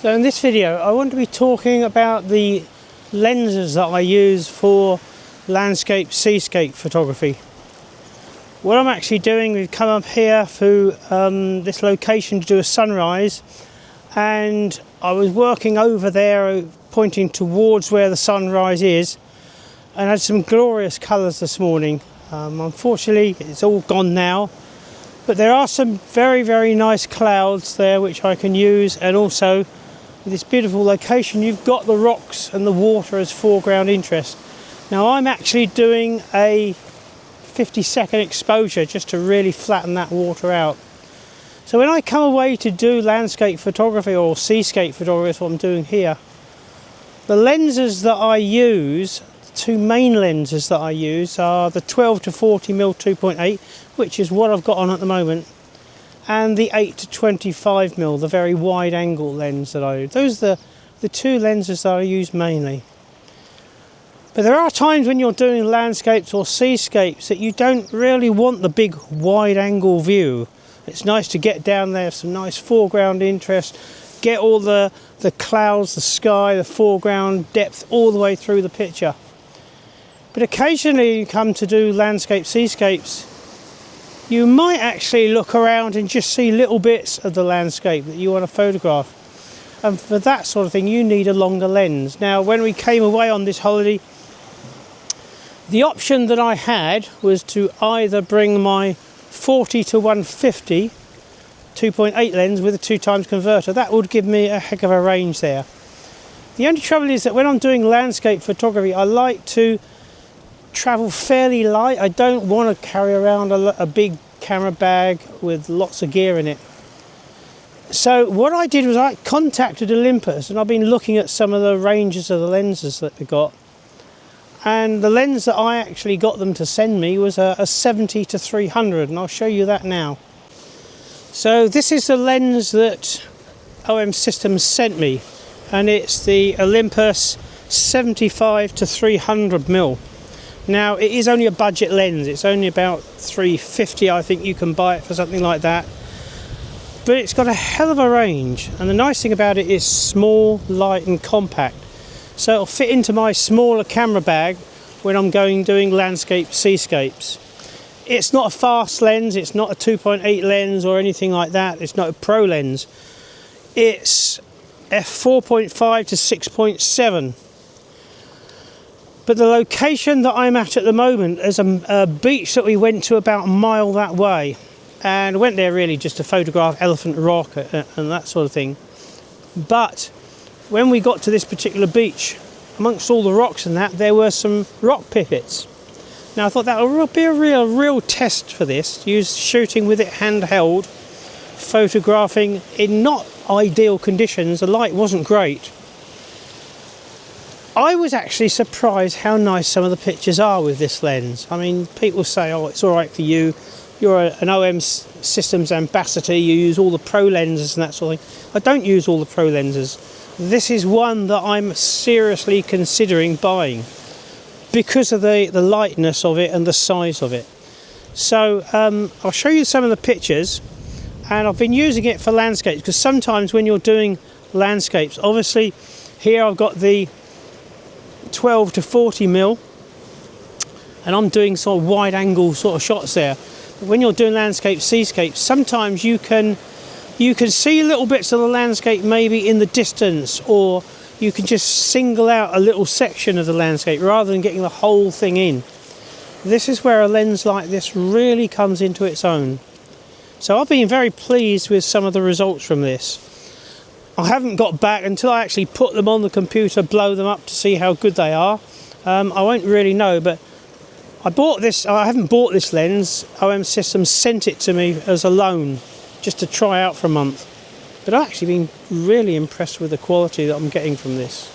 So in this video I want to be talking about the lenses that I use for landscape seascape photography. What I'm actually doing, we've come up here through this location to do a sunrise, and I was working over there pointing towards where the sunrise is, and had some glorious colours this morning. Unfortunately it's all gone now, but there are some very nice clouds there which I can use, and also with this beautiful location you've got the rocks and the water as foreground interest. Now I'm actually doing a 50-second exposure just to really flatten that water out. So when I come away to do landscape photography or seascape photography, that's what I'm doing here, the lenses that I use, the two main lenses that I use are the 12 to 40mm 2.8, which is what I've got on at the moment, and the 8 to 25mm, the very wide angle lens that I use. Those are the two lenses that I use mainly. But there are times when you're doing landscapes or seascapes that you don't really want the big wide angle view. It's nice to get down there, some nice foreground interest, get all the clouds, the sky, the foreground depth all the way through the picture. But occasionally you come to do landscape seascapes, you might actually look around and just see little bits of the landscape that you want to photograph. And for that sort of thing you need a longer lens. Now when we came away on this holiday, the option that I had was to either bring my 40 to 150 2.8 lens with a 2x converter. That would give me a heck of a range there. The only trouble is that when I'm doing landscape photography I like to travel fairly light. I don't want to carry around a big camera bag with lots of gear in it. So what I did was I contacted Olympus, and I've been looking at some of the ranges of the lenses that they got. And the lens that I actually got them to send me was a 70 to 300, and I'll show you that now. So this is the lens that OM Systems sent me, and it's the Olympus 75 to 300mm. Now it is only a budget lens, it's only about $350, I think you can buy it for something like that. But it's got a hell of a range, and the nice thing about it is small, light and compact. So it'll fit into my smaller camera bag when I'm doing landscape seascapes. It's not a fast lens, it's not a 2.8 lens or anything like that, it's not a pro lens. It's f4.5 to 6.7. But the location that I'm at the moment is a beach that we went to about a mile that way, and went there really just to photograph elephant rock and that sort of thing. But when we got to this particular beach, amongst all the rocks and that, there were some rock pipits. Now I thought that would be a real test for this, shooting with it handheld, photographing in not ideal conditions. The light wasn't great. I was actually surprised how nice some of the pictures are with this lens. I mean, people say, oh, it's all right for you, you're an OM Systems ambassador, you use all the pro lenses and that sort of thing. I don't use all the pro lenses. This is one that I'm seriously considering buying because of the lightness of it and the size of it. So I'll show you some of the pictures, and I've been using it for landscapes because sometimes when you're doing landscapes, obviously here I've got the 12 to 40mm, and I'm doing sort of wide angle sort of shots there. But when you're doing landscape seascapes, sometimes you can see little bits of the landscape maybe in the distance, or you can just single out a little section of the landscape rather than getting the whole thing in. This is where a lens like this really comes into its own. So I've been very pleased with some of the results from this. I haven't got back until I actually put them on the computer, blow them up to see how good they are. I won't really know, but I haven't bought this lens. OM Systems sent it to me as a loan just to try out for a month. But I've actually been really impressed with the quality that I'm getting from this.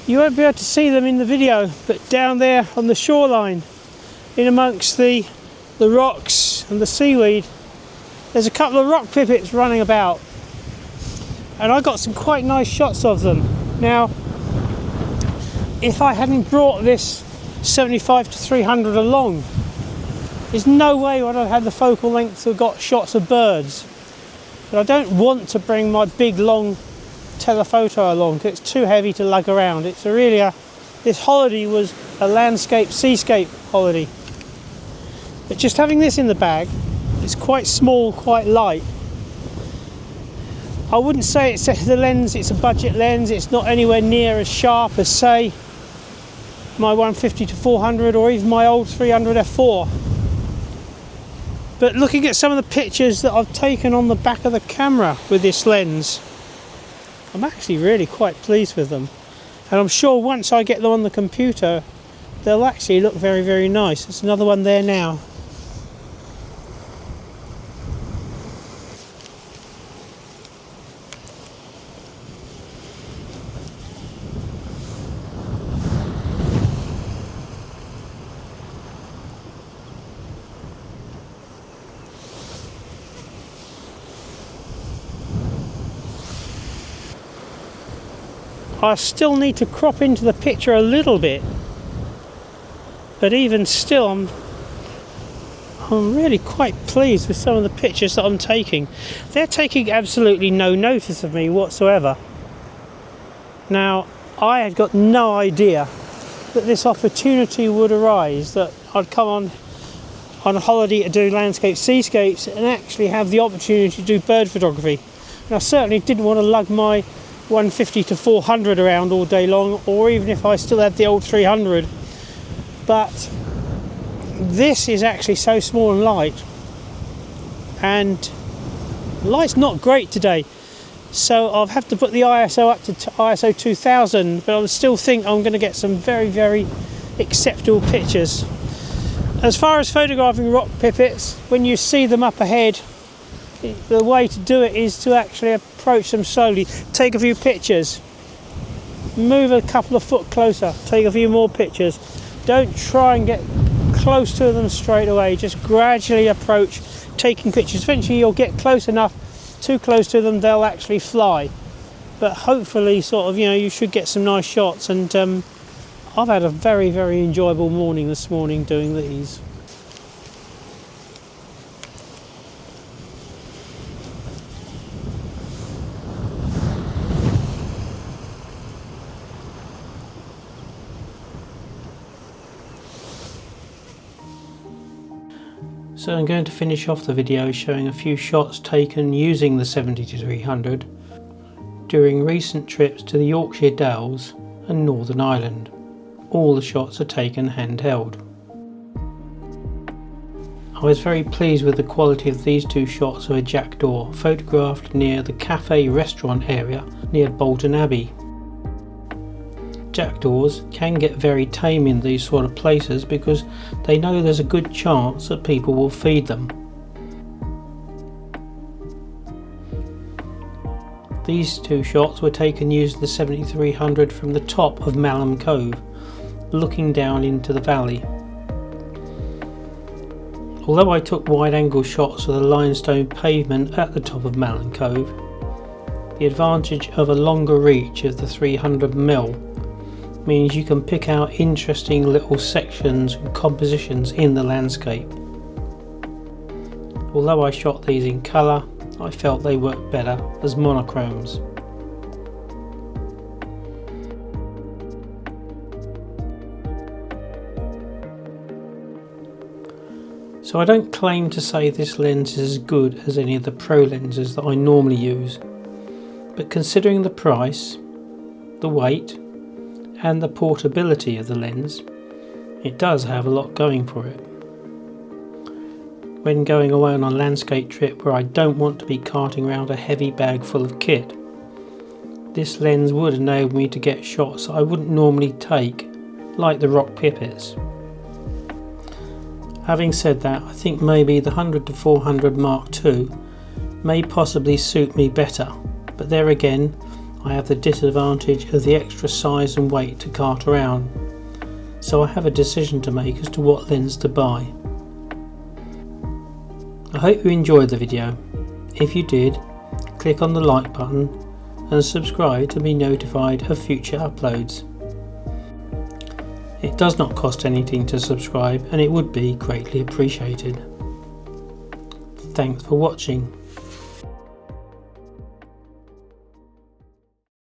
You won't be able to see them in the video, but down there on the shoreline, in amongst the rocks and the seaweed, there's a couple of rock pipits running about. and I got some quite nice shots of them. Now, if I hadn't brought this 75 to 300 along, there's no way I'd have had the focal length to have got shots of birds. But I don't want to bring my big long telephoto along because it's too heavy to lug around. It's this holiday was a landscape seascape holiday. But just having this in the bag, it's quite small, quite light. I wouldn't say it's the lens, it's a budget lens. It's not anywhere near as sharp as, say, my 150 to 400 or even my old 300 f4. But looking at some of the pictures that I've taken on the back of the camera with this lens, I'm actually really quite pleased with them. And I'm sure once I get them on the computer, they'll actually look very, very nice. There's another one there now. I still need to crop into the picture a little bit, but even still I'm really quite pleased with some of the pictures that I'm taking. They're taking absolutely no notice of me whatsoever. Now, I had got no idea that this opportunity would arise, that I'd come on a holiday to do landscape seascapes and actually have the opportunity to do bird photography. And I certainly didn't want to lug my 150 to 400 around all day long, or even if I still had the old 300. But this is actually so small and light, and the light's not great today, so I'll have to put the ISO up to ISO 2000, but I still think I'm going to get some very, very acceptable pictures. As far as photographing rock pipits, when you see them up ahead, the way to do it is to actually approach them slowly, take a few pictures, move a couple of foot closer, take a few more pictures. Don't try and get close to them straight away, just gradually approach, taking pictures. Eventually you'll get close enough, too close to them, they'll actually fly. But hopefully you should get some nice shots. And I've had a very, very enjoyable morning this morning doing these. So I'm going to finish off the video showing a few shots taken using the 70-300 during recent trips to the Yorkshire Dales and Northern Ireland. All the shots are taken handheld. I was very pleased with the quality of these two shots of a jackdaw photographed near the cafe restaurant area near Bolton Abbey. Jackdaws can get very tame in these sort of places because they know there's a good chance that people will feed them. These two shots were taken using the 70-300 from the top of Malham Cove, looking down into the valley. Although I took wide angle shots of the limestone pavement at the top of Malham Cove, the advantage of a longer reach of the 300mm means you can pick out interesting little sections and compositions in the landscape. Although I shot these in colour, I felt they worked better as monochromes. So I don't claim to say this lens is as good as any of the pro lenses that I normally use, but considering the price, the weight and the portability of the lens, it does have a lot going for it. When going away on a landscape trip where I don't want to be carting around a heavy bag full of kit, this lens would enable me to get shots I wouldn't normally take, like the rock pipits. Having said that, I think maybe the 100-400 Mark II may possibly suit me better, but there again I have the disadvantage of the extra size and weight to cart around, so I have a decision to make as to what lens to buy. I hope you enjoyed the video. If you did, click on the like button and subscribe to be notified of future uploads. It does not cost anything to subscribe and it would be greatly appreciated. Thanks for watching.